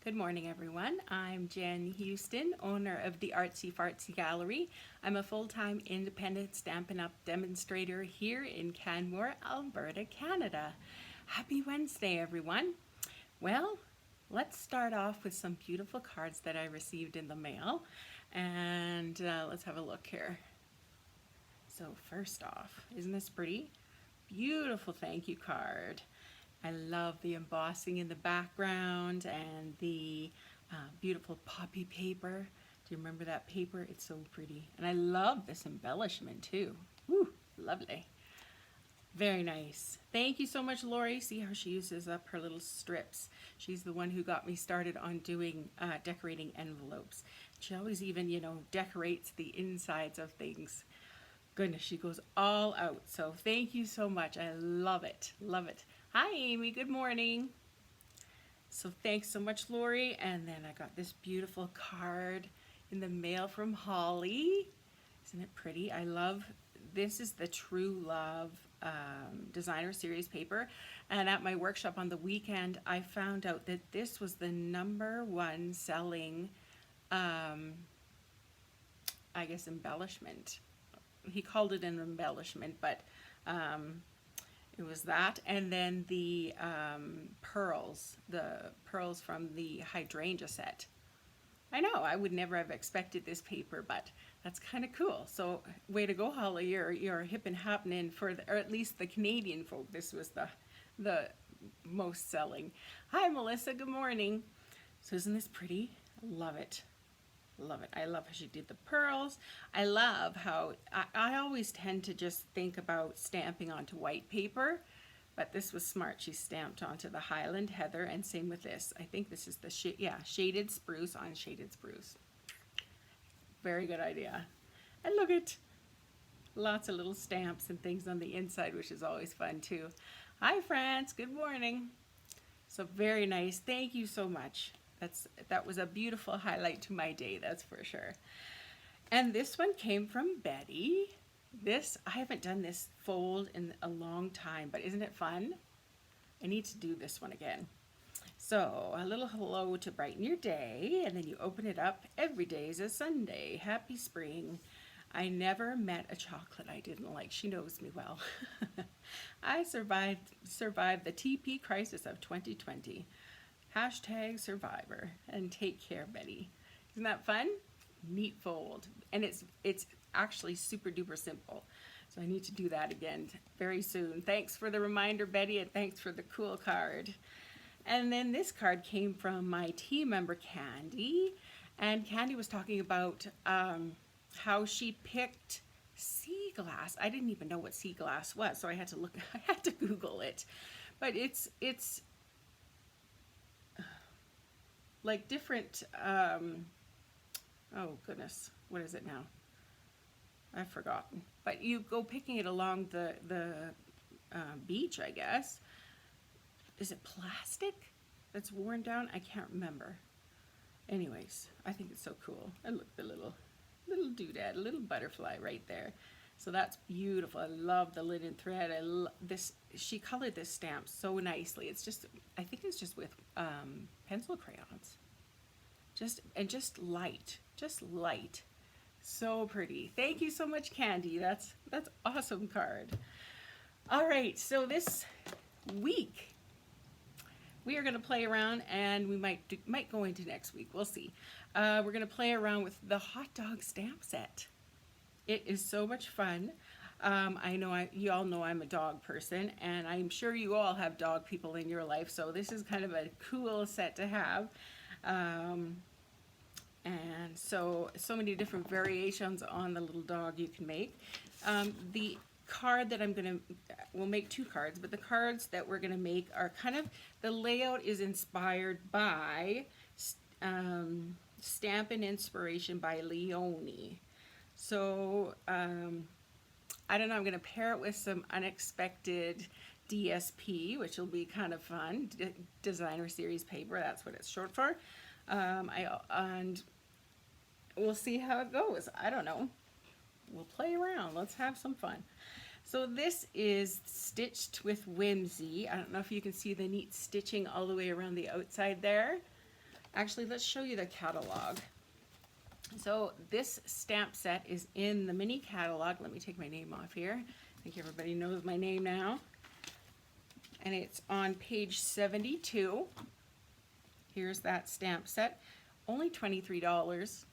Good morning, everyone. I'm Jen Houston, owner of the Artsy Fartsy Gallery. I'm a full-time independent Stampin' Up! Demonstrator here in Canmore, Alberta, Canada. Happy Wednesday, everyone. Well, let's start off with some beautiful cards that I received in the mail. And let's have a look here. So first off, isn't this pretty? Beautiful thank you card. I love the embossing in the background and the beautiful poppy paper. Do you remember that paper? It's so pretty. And I love this embellishment too. Woo, lovely. Very nice. Thank you so much, Lori. See how she uses up her little strips. She's the one who got me started on doing decorating envelopes. She always even, decorates the insides of things. Goodness, she goes all out. So thank you so much. I love it. Love it. Hi, Amy. Good morning. So thanks so much, Lori. And then I got this beautiful card in the mail from Holly. Isn't it pretty? I love, this is the True Love designer series paper. And at my workshop on the weekend, I found out that this was the #1 selling, I guess, embellishment. He called it an embellishment, but it was that, and then the pearls from the hydrangea set. I know, I would never have expected this paper, but that's kind of cool. So way to go, Holly, you're hip and happening for or at least the Canadian folk. This was the most selling. Hi, Melissa, good morning. So isn't this pretty? Love it. Love it. I love how she did the pearls. I love how I always tend to just think about stamping onto white paper, but this was smart. She stamped onto the Highland Heather, and same with this. I think this is the shaded spruce on shaded spruce. Very good idea. And look at lots of little stamps and things on the inside, which is always fun too. Hi, France. Good morning. So very nice. Thank you so much. That was a beautiful highlight to my day, that's for sure. And this one came from Betty. I haven't done this fold in a long time, but isn't it fun? I need to do this one again. So a little hello to brighten your day, and then you open it up. Every day is a Sunday. Happy spring. I never met a chocolate I didn't like. She knows me well. I survived the TP crisis of 2020. #survivor, and take care, Betty. Isn't that fun? Neat fold. And it's actually super duper simple. So I need to do that again very soon. Thanks for the reminder, Betty, and thanks for the cool card. And then this card came from my team member, Candy. And Candy was talking about how she picked sea glass. I didn't even know what sea glass was, so I had to Google it. But it's like different, oh goodness, what is it now? I've forgotten. But you go picking it along the beach, I guess. Is it plastic that's worn down? I can't remember. Anyways, I think it's so cool. And look, the little doodad, a little butterfly right there. So that's beautiful. I love the linen thread. I love this. She colored this stamp so nicely. It's just, I think it's just with pencil crayons. Just light, So pretty. Thank you so much, Candy. That's awesome card. All right, so this week we are going to play around, and we might go into next week. We'll see. We're going to play around with the hot dog stamp set. It is so much fun. I know you all know I'm a dog person, and I'm sure you all have dog people in your life, so this is kind of a cool set to have. And so many different variations on the little dog you can make. The card that we'll make 2 cards, but the cards that we're gonna make are kind of, the layout is inspired by Stampin' Inspiration by Leonie. So I don't know, I'm gonna pair it with some unexpected DSP, which will be kind of fun, designer series paper, that's what it's short for. And we'll see how it goes. I don't know. We'll play around. Let's have some fun. So this is Stitched with Whimsy. I don't know if you can see the neat stitching all the way around the outside there. Actually, let's show you the catalog. So this stamp set is in the mini catalog. Let me take my name off here. I think everybody knows my name now. And it's on page 72. Here's that stamp set. Only $23.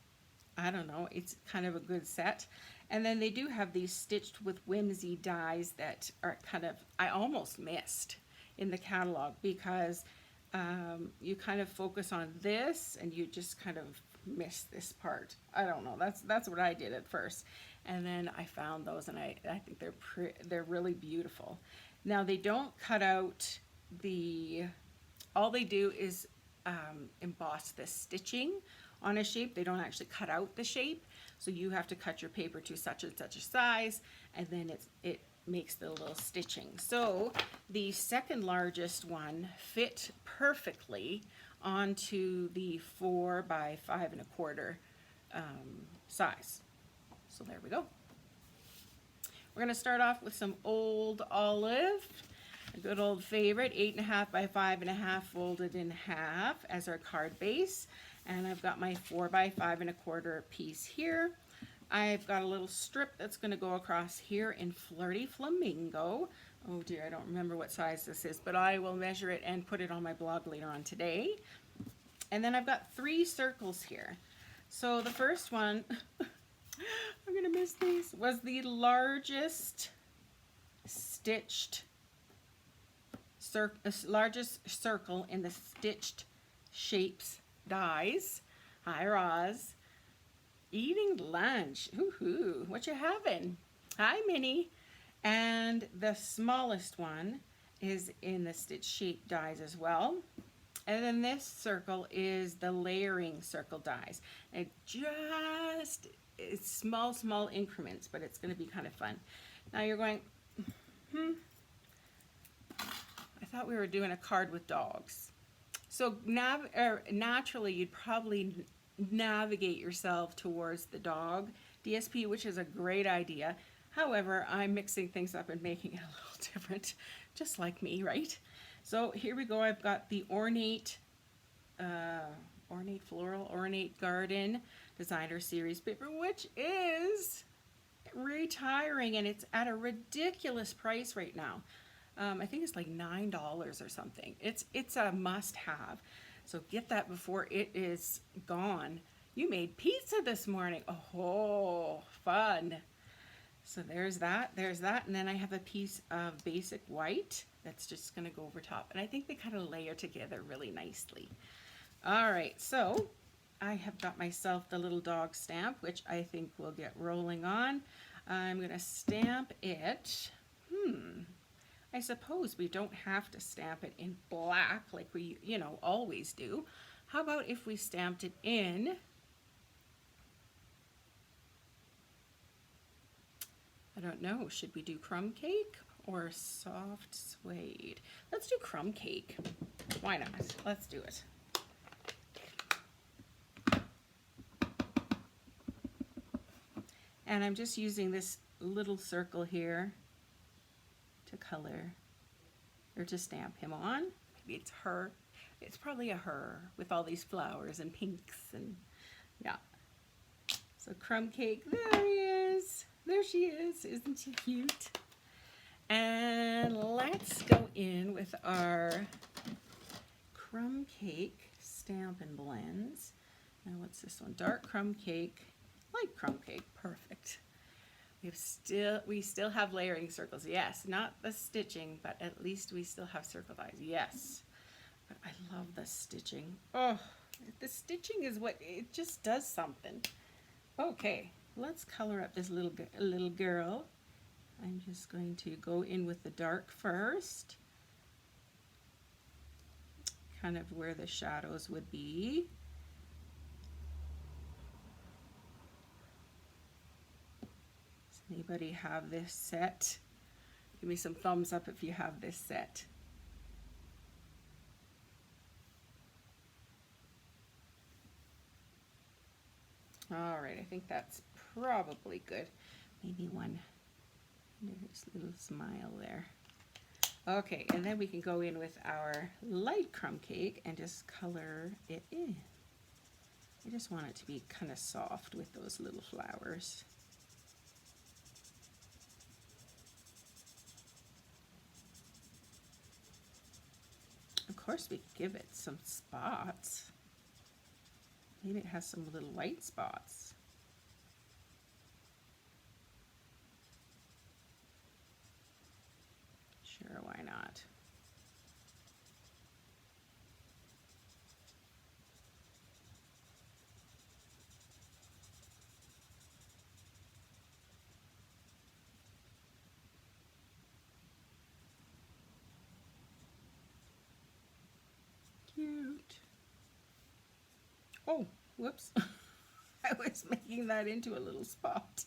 I don't know, it's kind of a good set. And then they do have these Stitched with Whimsy dies that are kind of, I almost missed in the catalog because you kind of focus on this and you just kind of miss this part. I don't know, that's what I did at first. And then I found those and I think they're really beautiful. Now they don't cut out all they do is emboss the stitching on a shape. They don't actually cut out the shape, so you have to cut your paper to such and such a size, and then it makes the little stitching. So the second largest one fit perfectly onto the 4 by 5 1/4 size. So there we go. We're going to start off with some Old Olive, a good old favorite, 8.5 by 5.5 folded in half as our card base. And I've got my 4 by 5 1/4 piece here. I've got a little strip that's going to go across here in Flirty Flamingo. Oh dear, I don't remember what size this is, but I will measure it and put it on my blog later on today. And then I've got 3 circles here. So the first one, I'm going to miss these, was the largest stitched largest circle in the Stitched Shapes dies. Hi Roz. Eating lunch. Woohoo. What you having? Hi Minnie. And the smallest one is in the Stitch Shape dies as well. And then this circle is the layering circle dies. And it's small increments, but it's going to be kind of fun. Now you're going, I thought we were doing a card with dogs. So naturally, you'd probably navigate yourself towards the dog DSP, which is a great idea. However, I'm mixing things up and making it a little different, just like me, right? So here we go. I've got the ornate floral, ornate garden designer series paper, which is retiring, and it's at a ridiculous price right now. I think it's like $9 or something. It's a must-have. So get that before it is gone. You made pizza this morning. Oh, fun. So there's that, and then I have a piece of basic white that's just going to go over top. And I think they kind of layer together really nicely. All right, so I have got myself the little dog stamp, which I think will get rolling on. I'm going to stamp it. I suppose we don't have to stamp it in black like we, always do. How about if we stamped it in, I don't know, should we do crumb cake or soft suede? Let's do crumb cake. Why not? Let's do it. And I'm just using this little circle here to color or to stamp him on. Maybe it's her. It's probably a her with all these flowers and pinks and yeah. So crumb cake, there he is. There she is. Isn't she cute? And let's go in with our crumb cake Stampin' Blends. Now what's this one? Dark crumb cake, light crumb cake. Perfect. We still have layering circles. Yes, not the stitching, but at least we still have circle dies. Yes. But I love the stitching. Oh, the stitching is what, it just does something. Okay, let's color up this little girl. I'm just going to go in with the dark first. Kind of where the shadows would be. Anybody have this set? Give me some thumbs up if you have this set. All right, I think that's probably good. Maybe one. There's a little smile there. Okay, and then we can go in with our light crumb cake and just color it in. I just want it to be kind of soft with those little flowers. Of course, we could give it some spots. Maybe it has some little white spots. Sure, why not? Cute. Oh, whoops. I was making that into a little spot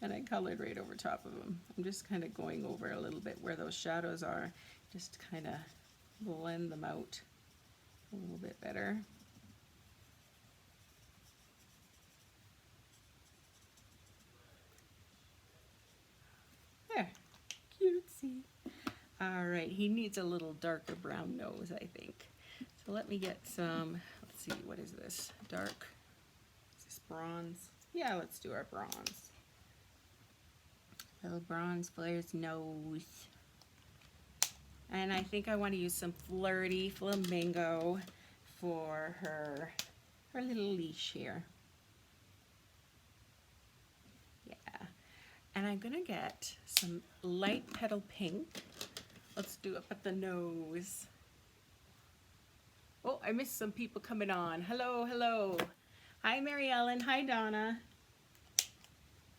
and I colored right over top of them. I'm just kind of going over a little bit where those shadows are, just kind of blend them out a little bit better. There, cutesy. All right, he needs a little darker brown nose, I think. So let me get some, let's see, what is this? Dark, is this bronze? Yeah, let's do our bronze. Little bronze for his nose. And I think I want to use some Flirty Flamingo for her little leash here. Yeah. And I'm going to get some light petal pink. Let's do it at the nose. Oh, I missed some people coming on. Hello, hello. Hi, Mary Ellen. Hi, Donna.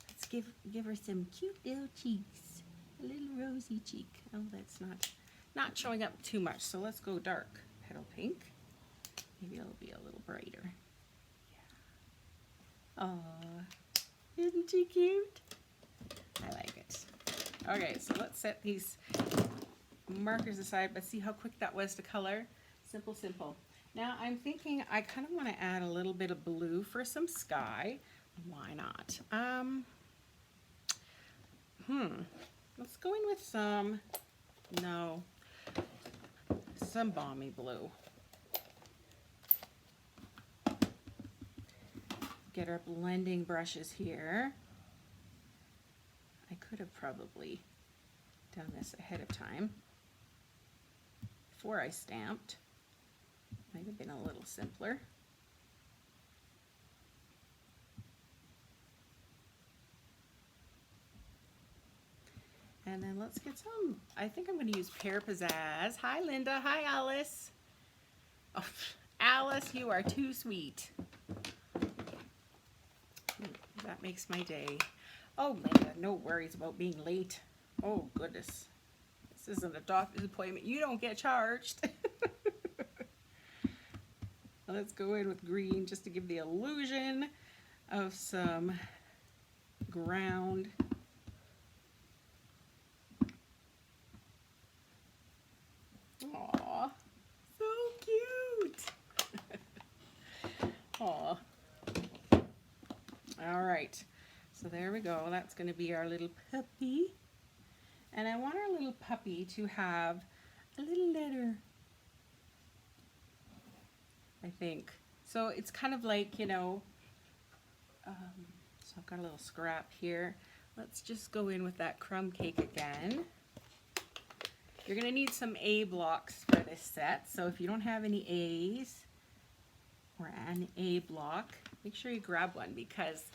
Let's give her some cute little cheeks. A little rosy cheek. Oh, that's not showing up too much. So let's go dark petal pink. Maybe it'll be a little brighter. Yeah. Aw, isn't she cute? I like it. Okay, so let's set these markers aside, but see how quick that was to color. Simple, simple. Now I'm thinking I kind of want to add a little bit of blue for some sky. Why not? Let's go in with some balmy blue. Get our blending brushes here. I could have probably done this ahead of time before I stamped. Might have been a little simpler. And then let's get some, I think I'm going to use Pear Pizzazz. Hi, Linda. Hi, Alice. Oh, Alice, you are too sweet. That makes my day. Oh, Linda, no worries about being late. Oh, goodness. This isn't a doctor's appointment. You don't get charged. Let's go in with green just to give the illusion of some ground. Aw, so cute. Aw. All right, so there we go. That's going to be our little puppy. And I want our little puppy to have a little letter, I think. So it's kind of like, you know, so I've got a little scrap here. Let's just go in with that crumb cake again. You're going to need some A blocks for this set. So if you don't have any A's or an A block, make sure you grab one, because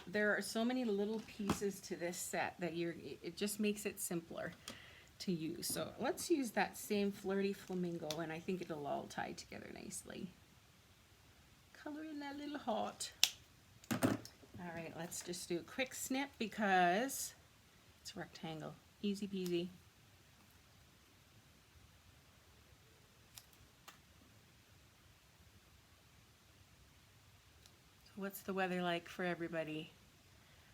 there are so many little pieces to this set that it just makes it simpler to use. So let's use that same Flirty Flamingo, and I think it'll all tie together nicely. Color in that little heart. All right, let's just do a quick snip because it's a rectangle. Easy peasy. So what's the weather like for everybody?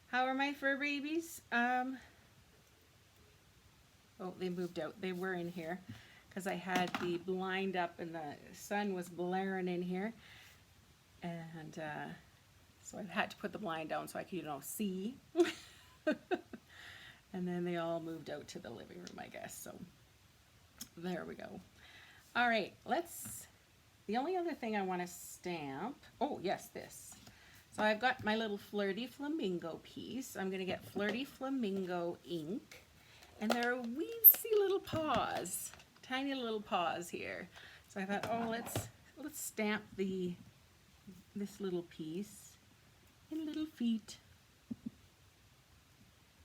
How are my fur babies? Oh, they moved out. They were in here because I had the blind up and the sun was blaring in here. And so I had to put the blind down so I could, you know, see. And then they all moved out to the living room, I guess. So there we go. All right, The only other thing I want to stamp, oh yes, this. So I've got my little Flirty Flamingo piece. I'm going to get Flirty Flamingo ink. And there are weensy little paws, tiny little paws here. So I thought, oh, let's stamp this little piece in little feet.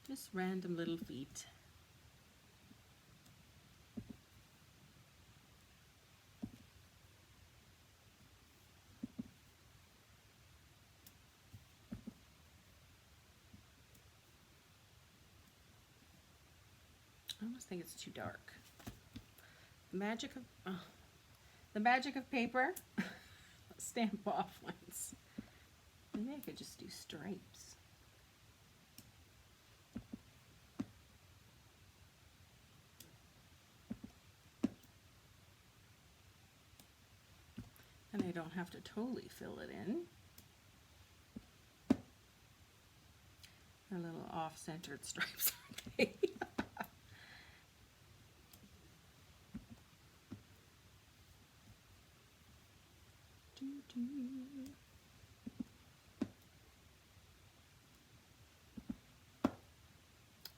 Just random little feet. I almost think it's too dark. The magic of paper. Stamp off ones. Maybe I could just do stripes. And I don't have to totally fill it in. They're little off-centered stripes, aren't they?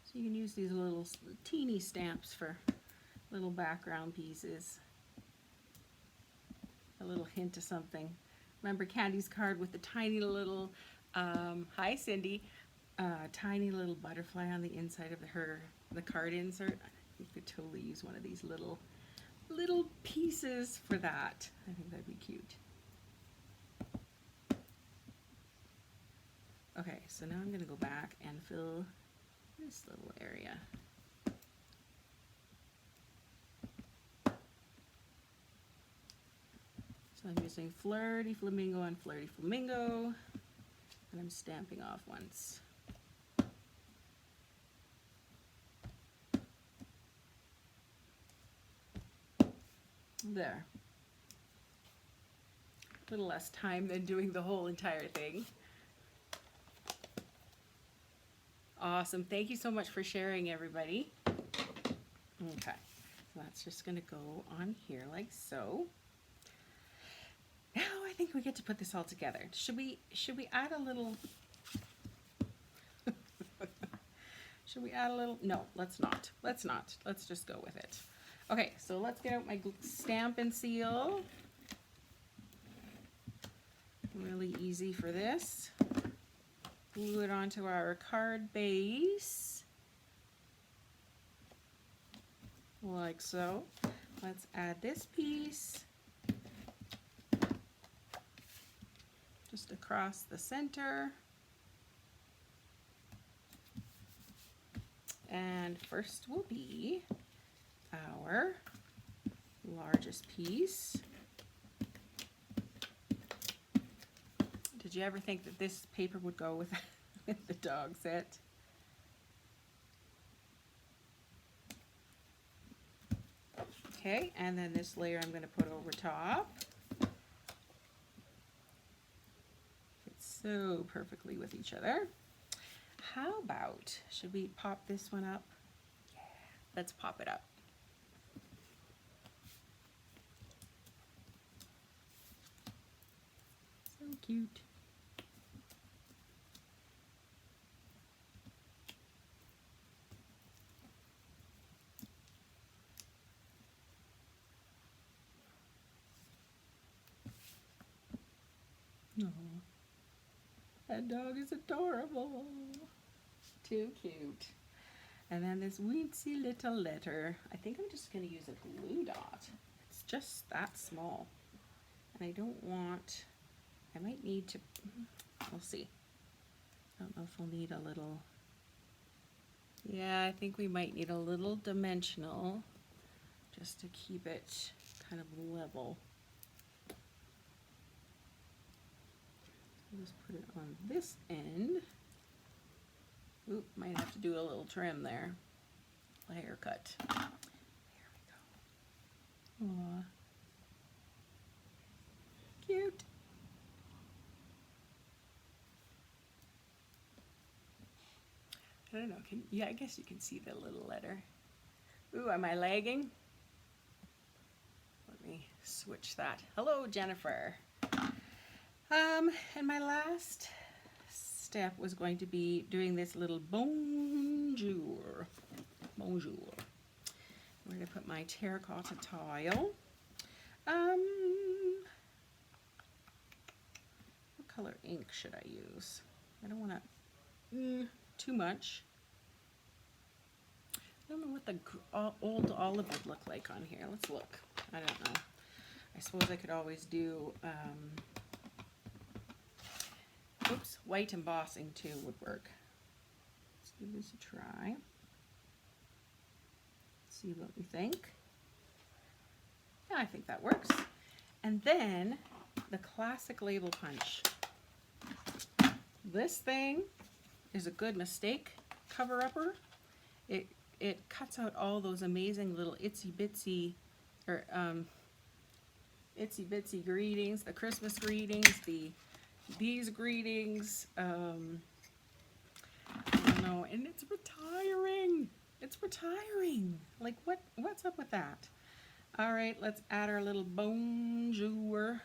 So you can use these little teeny stamps for little background pieces. A little hint of something. Remember Candy's card with the tiny little, hi Cindy, tiny little butterfly on the inside of the card insert? You could totally use one of these little pieces for that. I think that'd be cute. Okay, so now I'm going to go back and fill this little area. So I'm using Flirty Flamingo and Flirty Flamingo, and I'm stamping off once. There. A little less time than doing the whole entire thing. Awesome. Thank you so much for sharing, everybody. Okay, so that's just going to go on here like so. Now I think we get to put this all together. Should we add a little? Should we add a little? No, let's not. Let's not. Let's just go with it. Okay, so let's get out my Stampin' Seal. Really easy for this. Glue it onto our card base, like so. Let's add this piece just across the center. And first will be our largest piece. Did you ever think that this paper would go with, with the dog set? Okay, and then this layer I'm going to put over top. Fits so perfectly with each other. How about, should we pop this one up? Yeah, let's pop it up. So cute. Oh, that dog is adorable. Too cute. And then this weensy little letter. I think I'm just going to use a glue dot. It's just that small. And I don't want, I might need to, we'll see. I don't know if we'll need a little, yeah, I think we might need a little dimensional just to keep it kind of level. Just put it on this end. Oop, might have to do a little trim there. A haircut. There we go. Aww. Cute. I don't know, yeah, I guess you can see the little letter. Ooh, am I lagging? Let me switch that. Hello, Jennifer. And my last step was going to be doing this little bonjour. Bonjour. I'm going to put my terracotta tile. What color ink should I use? I don't want to too much. I don't know what the old olive would look like on here. Let's look. I don't know. I suppose I could always do white embossing too would work. Let's give this a try. See what we think. Yeah, I think that works. And then the classic label punch. This thing is a good mistake cover-upper. It cuts out all those amazing little itsy bitsy greetings, the Christmas greetings, these greetings. I don't know, and it's retiring. It's retiring. Like what's up with that? All right, let's add our little bonjour.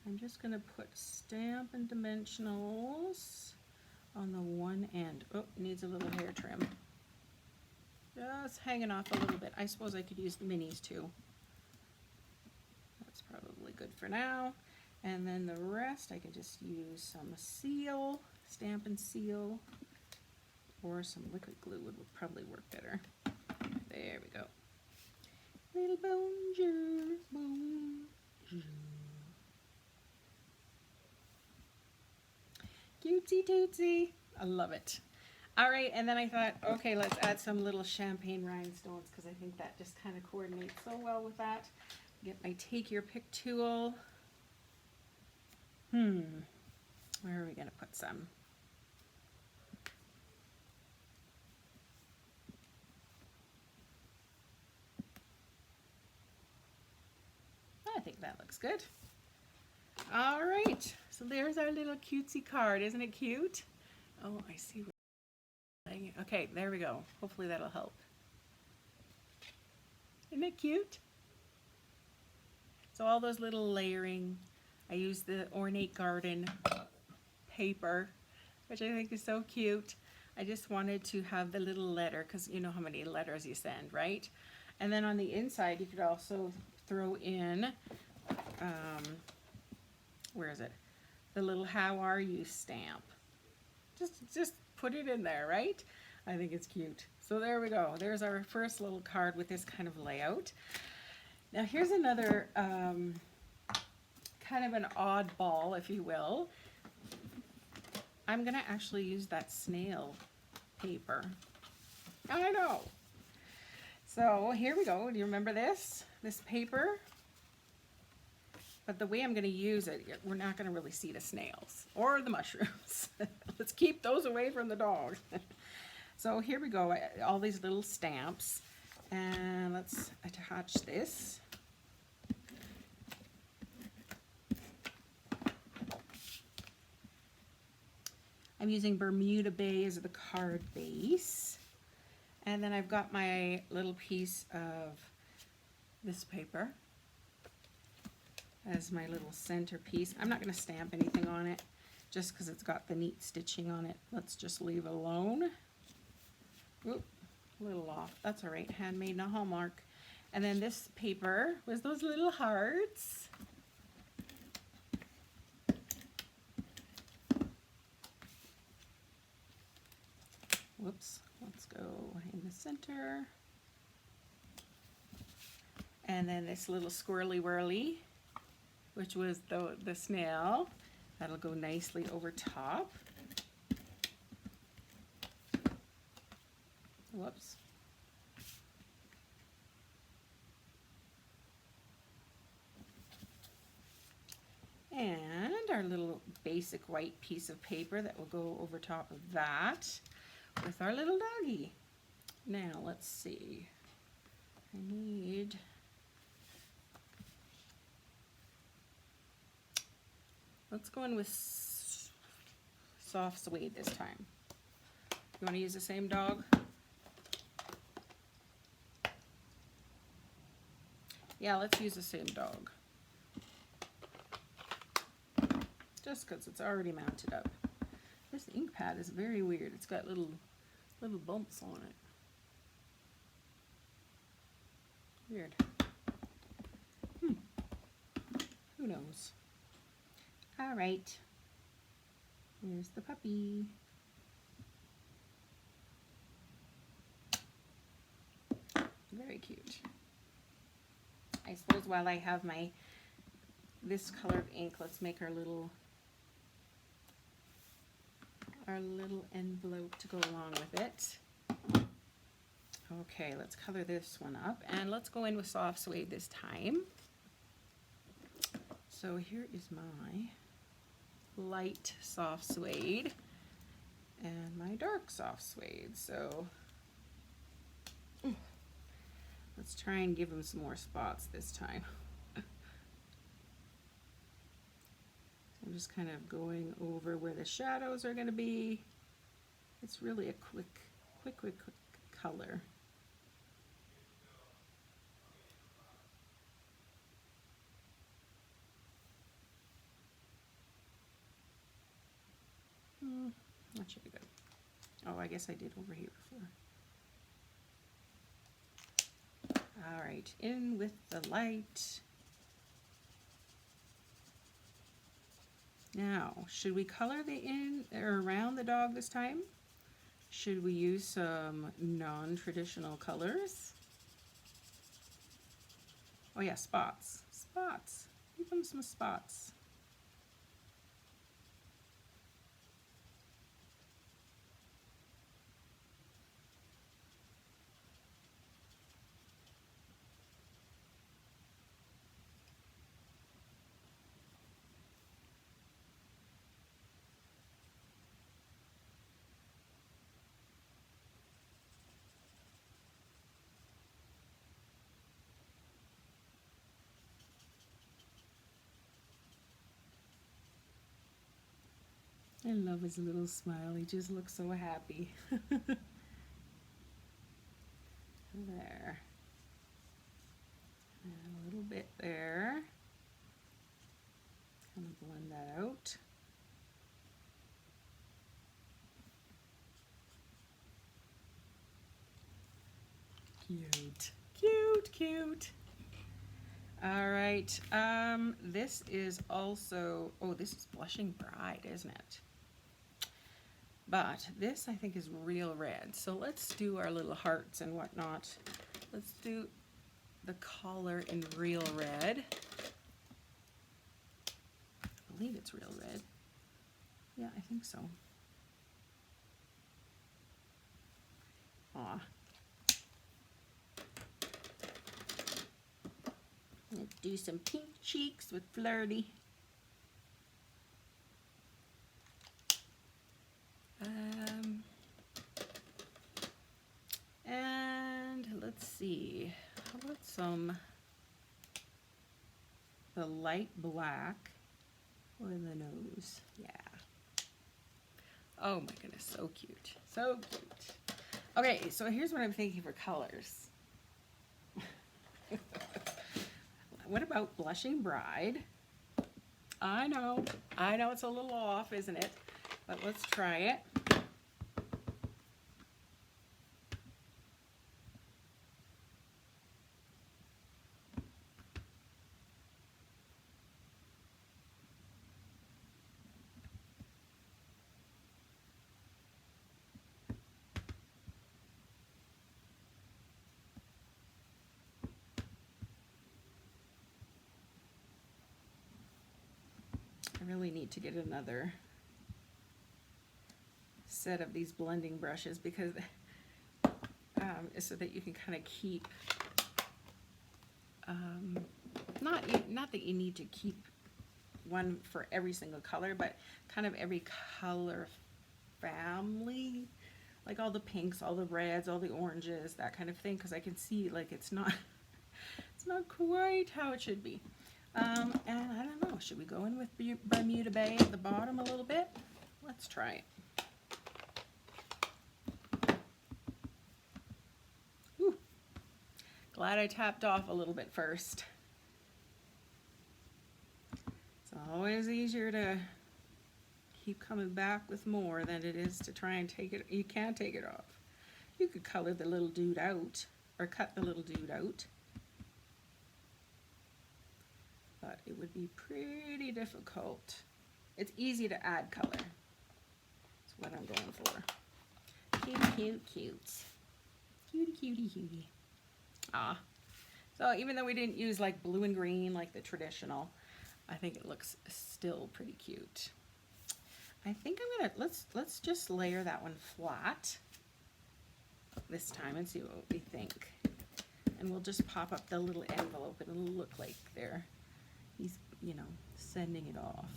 I'm just gonna put Stampin' Dimensionals on the one end. Oh, it needs a little hair trim. Just hanging off a little bit. I suppose I could use the minis too. That's probably good for now. And then the rest I could just use some seal, Stampin' Seal, or some liquid glue would probably work better. There we go. Little bonjour, bonjour. Cutesy tootsy. I love it. All right, and then I thought, okay, let's add some little champagne rhinestones because I think that just kind of coordinates so well with that. Get my take your pick tool. Where are we gonna put some? I think that looks good. All right, so there's our little cutesy card. Isn't it cute? Oh, I see. Okay, there we go. Hopefully that'll help. Isn't it cute? So all those little layering. I use the Ornate Garden paper, which I think is so cute. I just wanted to have the little letter because you know how many letters you send, right? And then on the inside, you could also throw in, where is it? The little how are you stamp. Just put it in there, right? I think it's cute. So there we go. There's our first little card with this kind of layout. Now here's another kind of an oddball, if you will. I'm gonna actually use that snail paper. I know. So here we go. Do you remember this? This paper? But the way I'm going to use it, we're not going to really see the snails or the mushrooms. Let's keep those away from the dog. So here we go, all these little stamps. And let's attach this. I'm using Bermuda Bay as the card base. And then I've got my little piece of this paper as my little centerpiece. I'm not going to stamp anything on it just because it's got the neat stitching on it. Let's just leave it alone. Oop, a little off. That's all right. Handmade, not Hallmark. And then this paper was those little hearts. Whoops. Let's go in the center. And then this little squirrely whirly, which was the snail. That'll go nicely over top. Whoops. And our little basic white piece of paper that will go over top of that with our little doggy. Now let's see. I need let's go in with soft suede this time. You want to use the same dog? Yeah, let's use the same dog. Just because it's already mounted up. This ink pad is very weird. It's got little bumps on it. Weird. Who knows? All right. Here's the puppy. Very cute. I suppose while I have this color of ink, let's make our little envelope to go along with it. Okay, let's color this one up, and let's go in with soft suede this time. So here is my light soft suede and my dark soft suede. So let's try and give them some more spots this time. I'm just kind of going over where the shadows are going to be. It's really a quick color. That should be good. Oh, I guess I did over here before. All right, in with the light. Now, should we color the in or around the dog this time? Should we use some non-traditional colors? Oh yeah, spots. Spots. Give them some spots. I love his little smile. He just looks so happy. There. And a little bit there. Kind of blend that out. Cute. Cute, cute. All right. This is also, oh, this is Blushing Bride, isn't it? But this I think is real red. So let's do our little hearts and whatnot. Let's do the collar in real red. I believe it's real red. Yeah, I think so. Aw. Let's do some pink cheeks with Flirty. And let's see, how about the light black for the nose? Yeah. Oh my goodness, so cute, so cute. Okay, so here's what I'm thinking for colors. What about Blushing Bride? I know it's a little off, isn't it? But let's try it. I really need to get another set of these blending brushes because so that you can kind of keep not that you need to keep one for every single color, but kind of every color family, like all the pinks, all the reds, all the oranges, that kind of thing, because I can see like it's not quite how it should be. And I don't know, should we go in with Bermuda Bay at the bottom a little bit? Let's try it. Glad I tapped off a little bit first. It's always easier to keep coming back with more than it is to try and take it. You can't take it off. You could color the little dude out or cut the little dude out, but it would be pretty difficult. It's easy to add color. That's what I'm going for. Cute, cute, cute. Cutie, cutie, cutie. Ah. So even though we didn't use like blue and green like the traditional, I think it looks still pretty cute. I think I'm gonna, let's just layer that one flat this time and see what we think. And we'll just pop up the little envelope and it'll look like he's, you know, sending it off.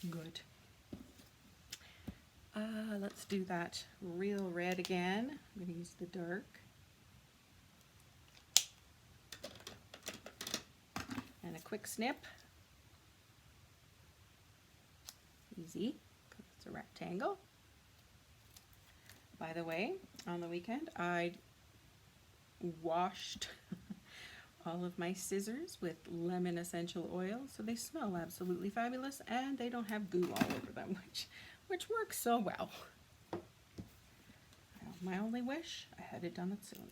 Good. Let's do that real red again. I'm gonna use the dark. And a quick snip. Easy, because it's a rectangle. By the way, on the weekend, I washed all of my scissors with lemon essential oil, so they smell absolutely fabulous, and they don't have goo all over them, which works so well. My only wish, I had it done sooner.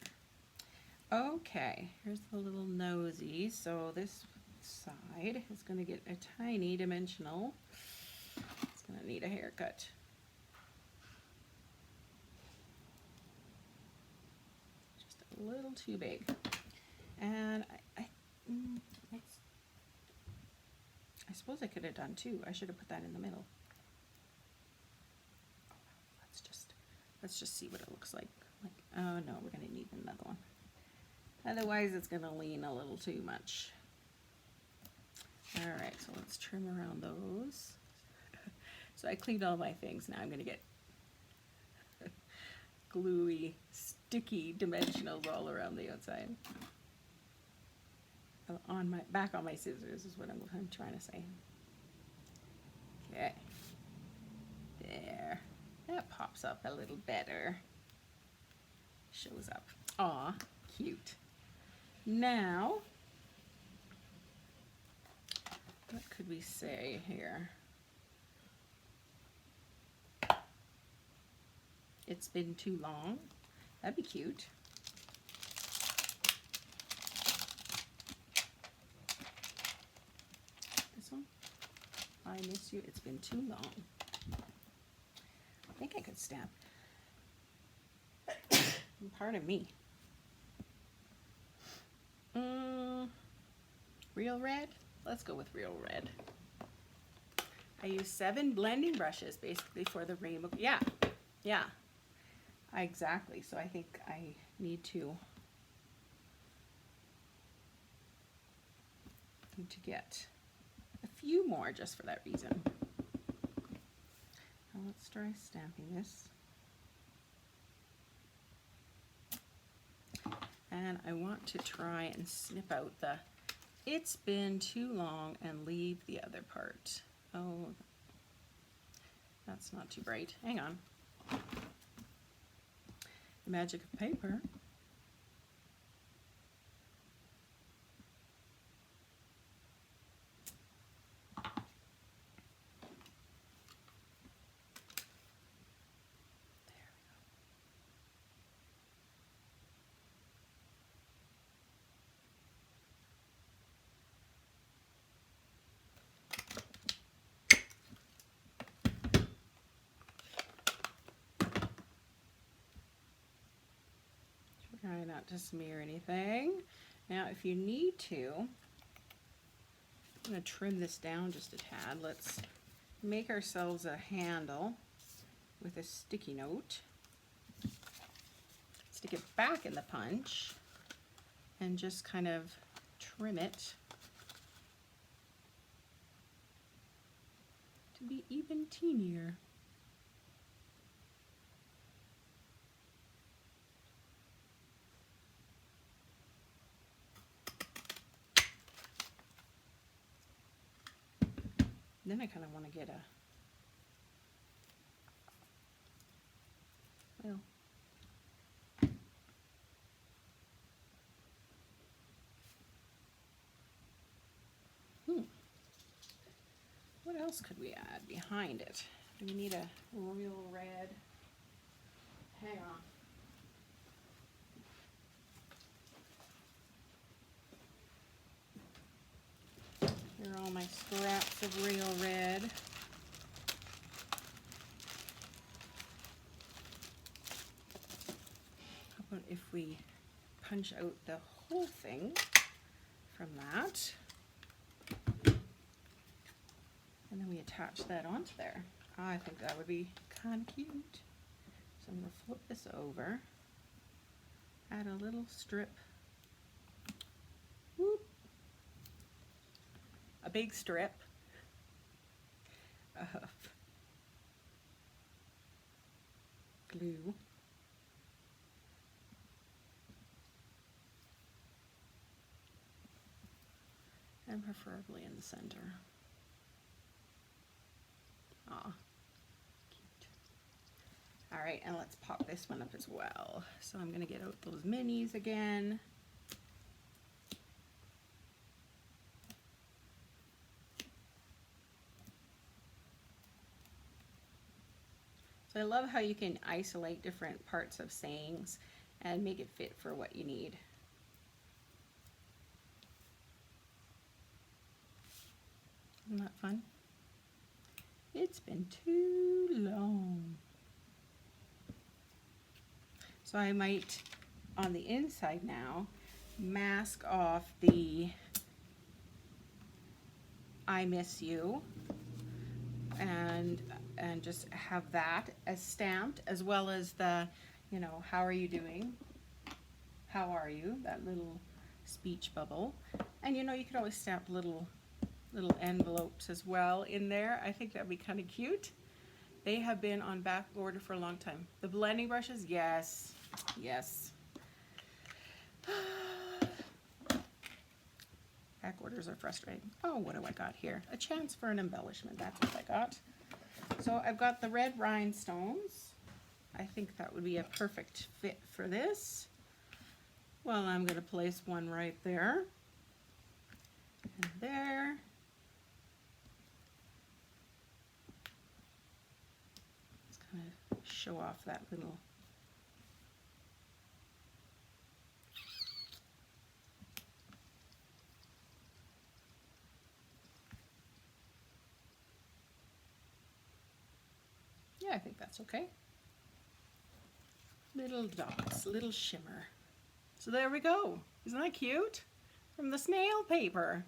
Okay, here's the little nosy. So this side is going to get a tiny dimensional. It's going to need a haircut. Just a little too big. And I suppose I could have done two. I should have put that in the middle. Let's just see what it looks like. Oh no, we're gonna need another one. Otherwise it's gonna lean a little too much. All right, so let's trim around those. So I cleaned all my things. Now I'm gonna get gluey, sticky dimensionals all around the outside. Back on my scissors is what I'm trying to say. Okay. There. That pops up a little better. Shows up. Aw, cute. Now, what could we say here? It's been too long. That'd be cute. This one. I miss you. It's been too long. I think I could stamp. Pardon me. Real red? Let's go with real red. I use 7 blending brushes basically for the rainbow. Yeah, exactly. So I think I need to get a few more just for that reason. Now let's try stamping this. And I want to try and snip out the "it's been too long" and leave the other part. Oh, that's not too bright. Hang on. The magic of paper. Try not to smear anything. Now, if you need to, I'm going to trim this down just a tad. Let's make ourselves a handle with a sticky note. Stick it back in the punch and just kind of trim it to be even teenier. Then I kind of want to get else could we add behind it? Do we need a royal red? Hang on. Here are all my scraps of real red. How about if we punch out the whole thing from that, and then we attach that onto there. I think that would be kind of cute. So I'm going to flip this over, add a little strip, whoop, a big strip of glue. And preferably in the center. Aw, cute. All right, and let's pop this one up as well. So I'm gonna get out those minis again. So I love how you can isolate different parts of sayings and make it fit for what you need. Isn't that fun? It's been too long. So I might, on the inside now, mask off the I miss you and just have that as stamped, as well as the, you know, how are you doing? How are you? That little speech bubble. And you know, you could always stamp little envelopes as well in there. I think that'd be kind of cute. They have been on back order for a long time. The blending brushes, yes, yes. Back orders are frustrating. Oh, what do I got here? A chance for an embellishment, that's what I got. So I've got the red rhinestones. I think that would be a perfect fit for this. Well, I'm gonna place one right there and there. Kind of show off that little yeah, I think that's okay. Little dots, little shimmer. So there we go. Isn't that cute? From the snail paper.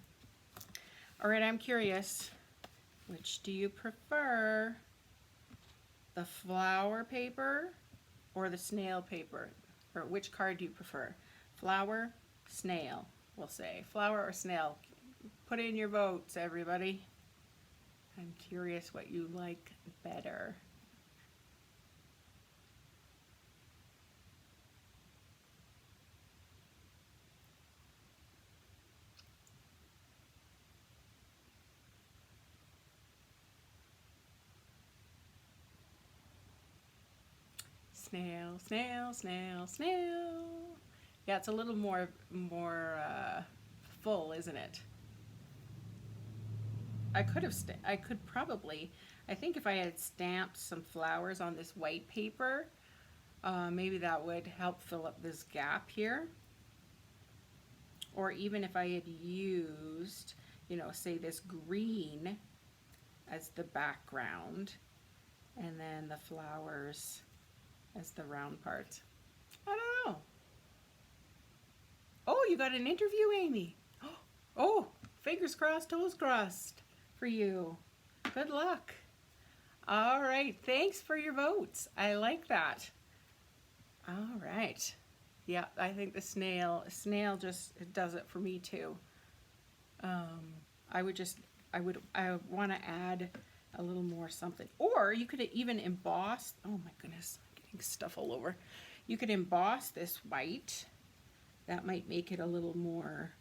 All right, I'm curious, which do you prefer? The flower paper or the snail paper? Or which card do you prefer? Flower, snail, we'll say. Flower or snail? Put in your votes, everybody. I'm curious what you like better. Snail, snail, snail, snail. Yeah, it's a little more full, isn't it? I could probably, I think if I had stamped some flowers on this white paper, maybe that would help fill up this gap here. Or even if I had used, you know, say this green as the background, and then the flowers as the round part. I don't know. Oh, you got an interview, Amy. Oh, fingers crossed, toes crossed for you. Good luck. All right, thanks for your votes. I like that. All right. Yeah, I think the snail just does it for me too. I want to add a little more something. Or you could even emboss, oh my goodness, I'm getting stuff all over. You could emboss this white. That might make it a little more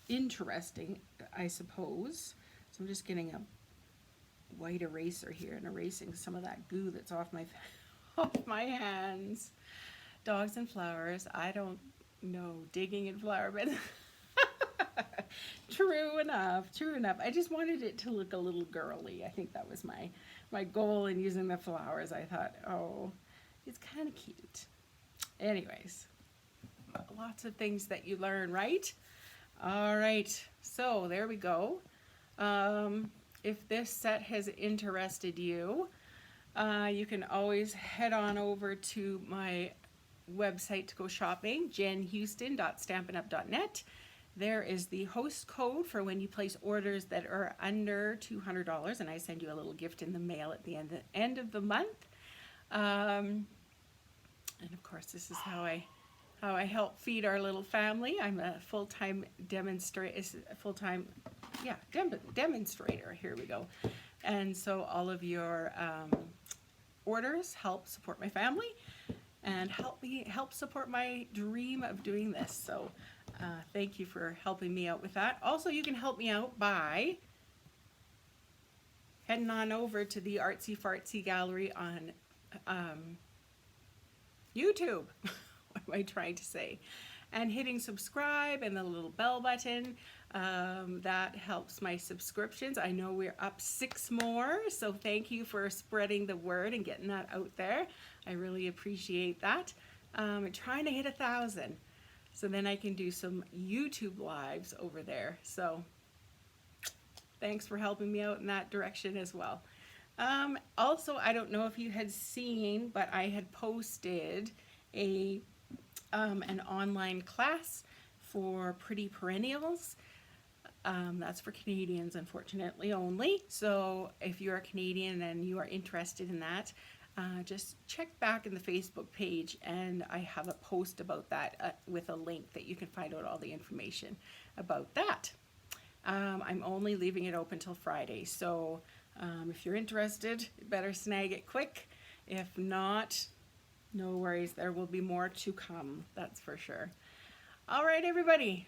interesting, I suppose. So I'm just getting a white eraser here and erasing some of that goo that's off my hands. Dogs and flowers, I don't know, digging in flower beds. True enough, true enough. I just wanted it to look a little girly. I think that was my goal in using the flowers. I thought, oh, it's kind of cute. Anyways, lots of things that you learn, right? All right, so there we go. If this set has interested you, you can always head on over to my website to go shopping, jenhouston.stampinup.net. There is the host code for when you place orders that are under $200, and I send you a little gift in the mail at the end of the month. And of course, this is how I help feed our little family. I'm a full-time demonstrator. Here we go. And so all of your orders help support my family and help support my dream of doing this. So thank you for helping me out with that. Also, you can help me out by heading on over to the Artsy Fartsy Gallery on YouTube. What am I trying to say? And hitting subscribe and the little bell button. That helps my subscriptions. I know we're up 6 more, so thank you for spreading the word and getting that out there. I really appreciate that. I'm trying to hit 1,000, so then I can do some YouTube lives over there. So thanks for helping me out in that direction as well. Also, I don't know if you had seen, but I had posted an online class for pretty perennials. That's for Canadians, unfortunately, only. So if you're a Canadian and you are interested in that, just check back in the Facebook page, and I have a post about that with a link that you can find out all the information about that. I'm only leaving it open till Friday, so if you're interested, you better snag it quick. If not, no worries, there will be more to come, that's for sure. All right, everybody.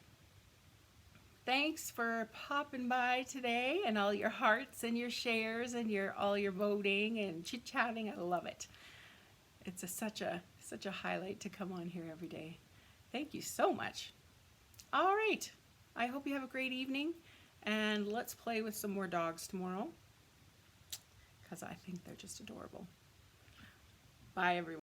Thanks for popping by today and all your hearts and your shares and all your voting and chit-chatting. I love it. It's such a highlight to come on here every day. Thank you so much. All right. I hope you have a great evening, and let's play with some more dogs tomorrow because I think they're just adorable. Bye, everyone.